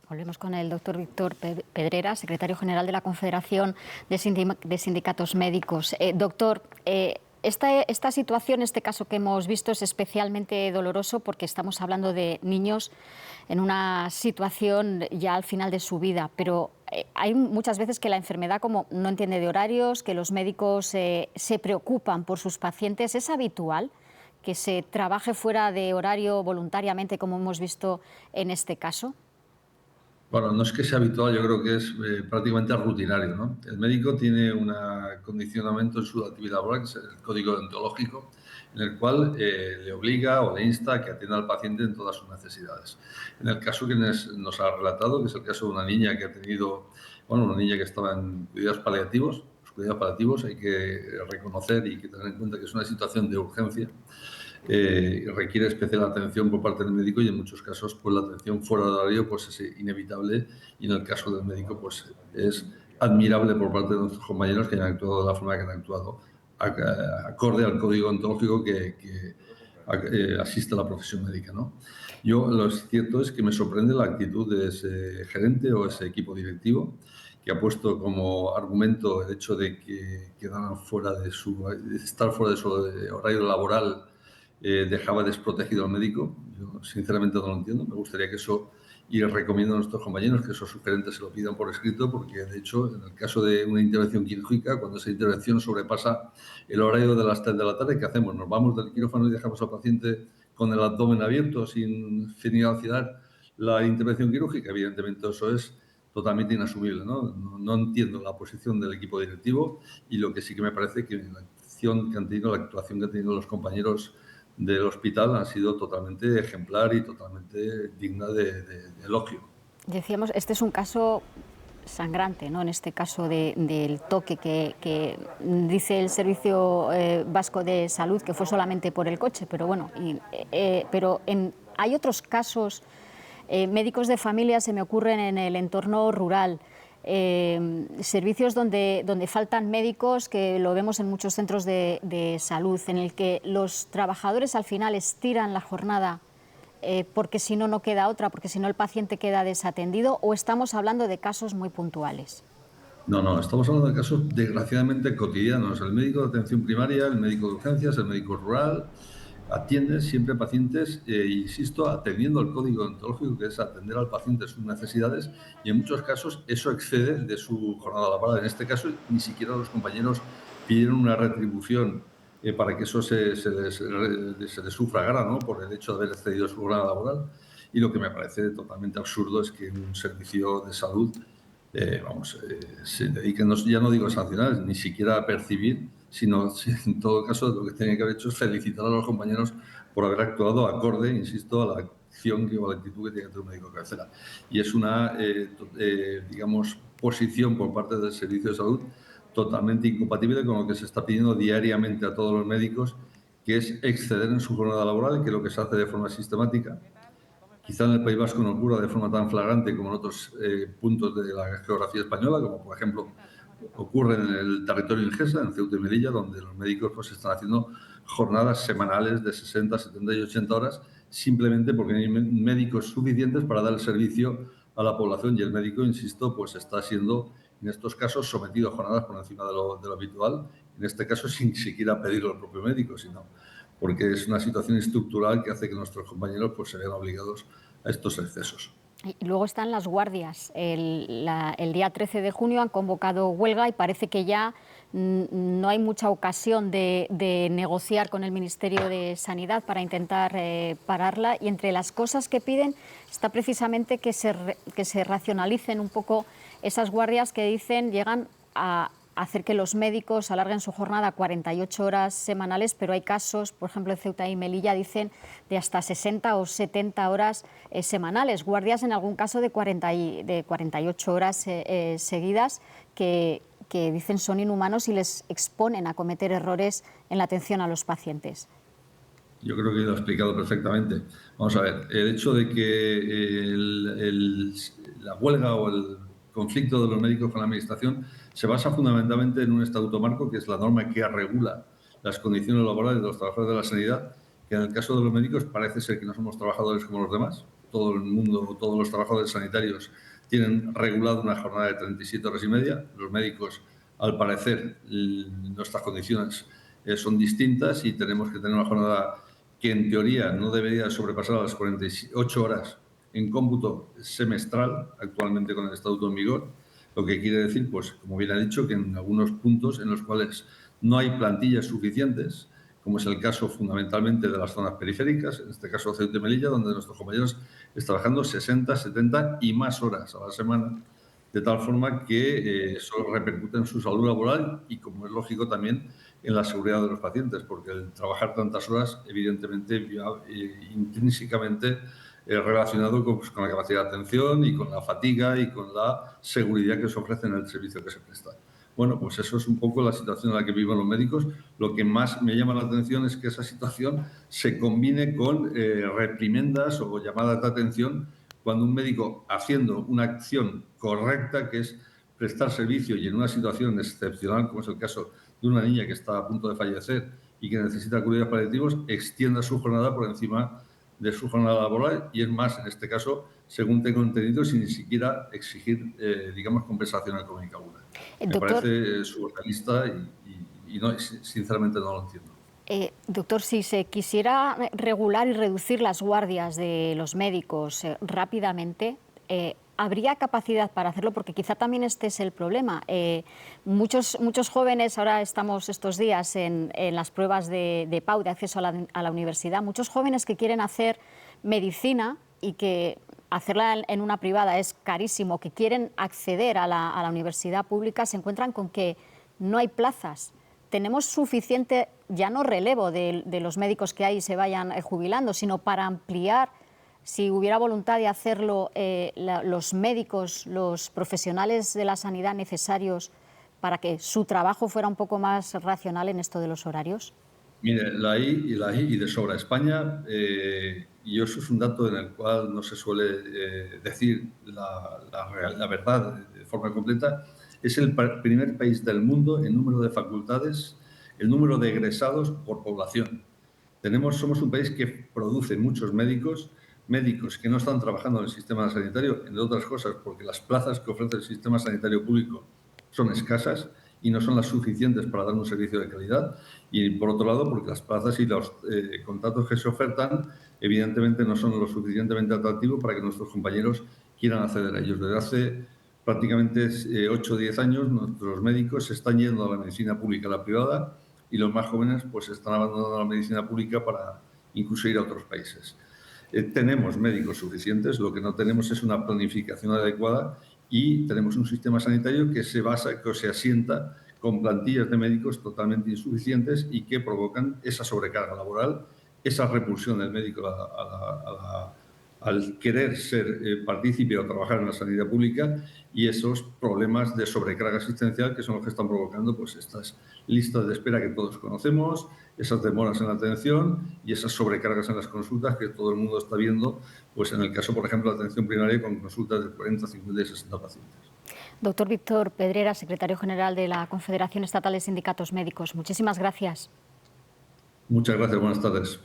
Volvemos con el doctor Víctor Pedrera, secretario general de la Confederación de Sindicatos Médicos. Doctor, esta situación, este caso que hemos visto, es especialmente doloroso porque estamos hablando de niños en una situación ya al final de su vida, pero hay muchas veces que la enfermedad como no entiende de horarios, que los médicos se preocupan por sus pacientes. ¿Es habitual que se trabaje fuera de horario voluntariamente, como hemos visto en este caso? Bueno, no es que sea habitual, yo creo que es prácticamente rutinario, ¿no? El médico tiene un condicionamiento en su actividad laboral, que es el código deontológico, en el cual le obliga o le insta a que atienda al paciente en todas sus necesidades. En el caso que nos ha relatado, que es el caso de una niña que ha tenido, bueno, una niña que estaba en cuidados paliativos, los cuidados paliativos hay que reconocer y que tener en cuenta que es una situación de urgencia, requiere especial atención por parte del médico y en muchos casos pues la atención fuera de horario pues es inevitable y en el caso del médico pues es admirable por parte de nuestros compañeros que hayan actuado de la forma que han actuado acorde al código ontológico que asiste a la profesión médica, ¿no? Yo lo cierto es que me sorprende la actitud de ese gerente o ese equipo directivo que ha puesto como argumento el hecho de que quedaran fuera de estar fuera de su horario laboral dejaba desprotegido al médico. Yo sinceramente no lo entiendo. Me gustaría que eso, y recomiendo a nuestros compañeros que esos sugerentes se lo pidan por escrito, porque de hecho, en el caso de una intervención quirúrgica, cuando esa intervención sobrepasa el horario de las 3 de la tarde, ¿qué hacemos? ¿Nos vamos del quirófano y dejamos al paciente con el abdomen abierto sin finalizar la intervención quirúrgica? Evidentemente eso es totalmente inasumible, ¿no? No entiendo la posición del equipo directivo y lo que sí que me parece que la acción que han tenido, la actuación que han tenido los compañeros del hospital ha sido totalmente ejemplar y totalmente digna de elogio. Decíamos, este es un caso sangrante, ¿no? En este caso del toque que dice el Servicio Vasco de Salud que fue solamente por el coche, pero bueno, hay otros casos médicos de familia, se me ocurren en el entorno rural, servicios donde faltan médicos, que lo vemos en muchos centros de salud, en el que los trabajadores al final estiran la jornada porque si no, no queda otra, porque si no el paciente queda desatendido, o estamos hablando de casos muy puntuales. No, estamos hablando de casos desgraciadamente cotidianos. El médico de atención primaria, el médico de urgencias, el médico rural, atiende siempre pacientes, insisto, atendiendo al código ontológico, que es atender al paciente sus necesidades, y en muchos casos eso excede de su jornada laboral. En este caso, ni siquiera los compañeros pidieron una retribución para que eso se les sufragara, ¿no? Por el hecho de haber excedido su jornada laboral. Y lo que me parece totalmente absurdo es que un servicio de salud se dediquen, ya no digo a sancionar, ni siquiera a percibir, sino en todo caso lo que tenía que haber hecho es felicitar a los compañeros por haber actuado acorde, insisto, a la acción o a la actitud que tiene que tener un médico de cabecera. Y es una, digamos, posición por parte del Servicio de Salud totalmente incompatible con lo que se está pidiendo diariamente a todos los médicos, que es exceder en su jornada laboral, que es lo que se hace de forma sistemática. Quizá en el País Vasco no ocurra de forma tan flagrante como en otros puntos de la geografía española, como por ejemplo ocurre en el territorio inglesa, en Ceuta y Melilla, donde los médicos pues, están haciendo jornadas semanales de 60, 70 y 80 horas, simplemente porque no hay médicos suficientes para dar el servicio a la población y el médico, insisto, pues está siendo en estos casos sometido a jornadas por encima de lo habitual, en este caso sin siquiera pedirlo al propio médico, sino porque es una situación estructural que hace que nuestros compañeros pues, se vean obligados a estos excesos. Y luego están las guardias. El día 13 de junio han convocado huelga y parece que ya no hay mucha ocasión de negociar con el Ministerio de Sanidad para intentar pararla. Y entre las cosas que piden está precisamente que se racionalicen un poco esas guardias que dicen llegan a hacer que los médicos alarguen su jornada a 48 horas semanales, pero hay casos, por ejemplo, en Ceuta y Melilla dicen de hasta 60 o 70 horas semanales, guardias en algún caso de 48 horas seguidas que dicen son inhumanos y les exponen a cometer errores en la atención a los pacientes. Yo creo que lo ha explicado perfectamente. Vamos a ver, el hecho de que la huelga o el conflicto de los médicos con la Administración se basa fundamentalmente en un estatuto marco, que es la norma que regula las condiciones laborales de los trabajadores de la sanidad, que en el caso de los médicos parece ser que no somos trabajadores como los demás. todo el mundo, todos los trabajadores sanitarios tienen regulado una jornada de 37 horas y media. Los médicos, al parecer, nuestras condiciones son distintas y tenemos que tener una jornada que en teoría no debería sobrepasar las 48 horas en cómputo semestral, actualmente con el estatuto en vigor, lo que quiere decir, pues, como bien ha dicho, que en algunos puntos en los cuales no hay plantillas suficientes, como es el caso fundamentalmente de las zonas periféricas, en este caso Ceuta y Melilla, donde nuestros compañeros están trabajando 60, 70 y más horas a la semana, de tal forma que eso repercute en su salud laboral y, como es lógico, también en la seguridad de los pacientes, porque el trabajar tantas horas, evidentemente, intrínsecamente relacionado con la capacidad de atención y con la fatiga y con la seguridad que se ofrece en el servicio que se presta. Bueno, pues eso es un poco la situación en la que viven los médicos. Lo que más me llama la atención es que esa situación se combine con reprimendas o llamadas de atención cuando un médico, haciendo una acción correcta, que es prestar servicio y en una situación excepcional, como es el caso de una niña que está a punto de fallecer y que necesita cuidados paliativos, extienda su jornada por encima de su jornada laboral y, es más, en este caso, según tengo entendido, sin ni siquiera exigir, digamos, compensación económica alguna. Me Doctor, parece surrealista y no, sinceramente no lo entiendo. doctor, si se quisiera regular y reducir las guardias de los médicos rápidamente, ¿habría capacidad para hacerlo? Porque quizá también este es el problema. Muchos jóvenes, ahora estamos estos días en las pruebas de PAU, de acceso a la universidad, muchos jóvenes que quieren hacer medicina y que hacerla en una privada es carísimo, que quieren acceder a la universidad pública, se encuentran con que no hay plazas. Tenemos suficiente, ya no relevo de los médicos que hay y se vayan jubilando, sino para ampliar, si hubiera voluntad de hacerlo, los médicos, los profesionales de la sanidad necesarios para que su trabajo fuera un poco más racional en esto de los horarios. Mire, la hay y de sobra. España, y eso es un dato en el cual no se suele decir la verdad de forma completa, es el primer país del mundo en número de facultades, el número de egresados por población. Somos un país que produce muchos médicos, médicos que no están trabajando en el sistema sanitario, entre otras cosas, porque las plazas que ofrece el sistema sanitario público son escasas y no son las suficientes para dar un servicio de calidad. Y, por otro lado, porque las plazas y los contratos que se ofertan, evidentemente, no son lo suficientemente atractivos para que nuestros compañeros quieran acceder a ellos. Desde hace prácticamente 8 o 10 años, nuestros médicos se están yendo a la medicina pública a la privada y los más jóvenes pues están abandonando la medicina pública para incluso ir a otros países. Tenemos médicos suficientes, lo que no tenemos es una planificación adecuada y tenemos un sistema sanitario que se asienta con plantillas de médicos totalmente insuficientes y que provocan esa sobrecarga laboral, esa repulsión del médico al querer ser partícipe o trabajar en la sanidad pública y esos problemas de sobrecarga asistencial que son los que están provocando pues estas listas de espera que todos conocemos, esas demoras en la atención y esas sobrecargas en las consultas que todo el mundo está viendo, pues en el caso, por ejemplo, de atención primaria con consultas de 40, 50 y 60 pacientes. Doctor Víctor Pedrera, secretario general de la Confederación Estatal de Sindicatos Médicos, muchísimas gracias. Muchas gracias, buenas tardes.